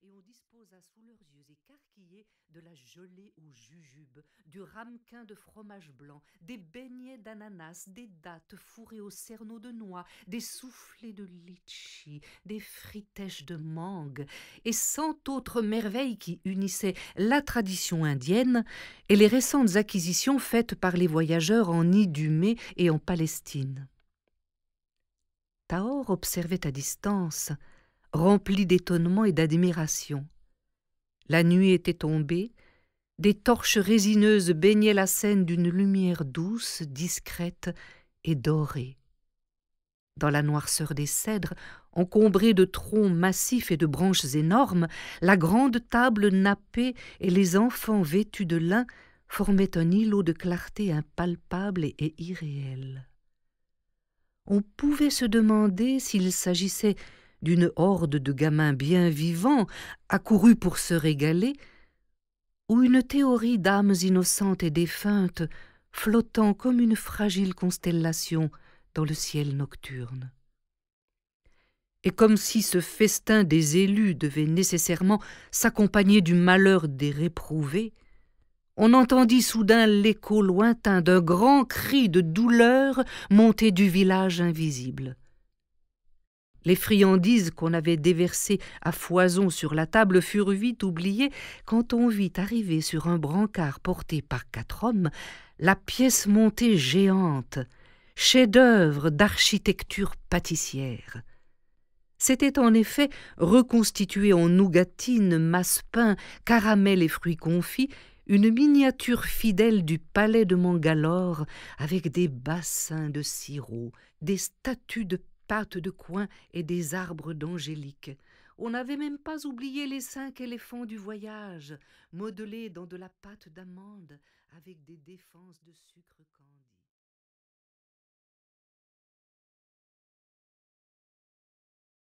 et on disposa sous leurs yeux écarquillés de la gelée aux jujubes, du ramequin de fromage blanc, des beignets d'ananas, des dattes fourrées au cerneau de noix, des soufflés de litchi, des fritèches de mangue, et cent autres merveilles qui unissaient la tradition indienne et les récentes acquisitions faites par les voyageurs en Idumée et en Palestine. Taor observait à distance, rempli d'étonnement et d'admiration. La nuit était tombée, des torches résineuses baignaient la scène d'une lumière douce, discrète et dorée. Dans la noirceur des cèdres, encombrés de troncs massifs et de branches énormes, la grande table nappée et les enfants vêtus de lin formaient un îlot de clarté impalpable et irréel. On pouvait se demander s'il s'agissait d'une horde de gamins bien vivants, accourus pour se régaler, ou une théorie d'âmes innocentes et défuntes, flottant comme une fragile constellation dans le ciel nocturne. Et comme si ce festin des élus devait nécessairement s'accompagner du malheur des réprouvés, on entendit soudain l'écho lointain d'un grand cri de douleur monté du village invisible. Les friandises qu'on avait déversées à foison sur la table furent vite oubliées quand on vit arriver sur un brancard porté par 4 hommes la pièce montée géante, chef-d'œuvre d'architecture pâtissière. C'était en effet reconstitué en nougatine, massepain, caramel et fruits confits, une miniature fidèle du palais de Mangalore avec des bassins de sirop, des statues de pâte de coin et des arbres d'angélique. On n'avait même pas oublié les 5 éléphants du voyage, modelés dans de la pâte d'amande avec des défenses de sucre candé.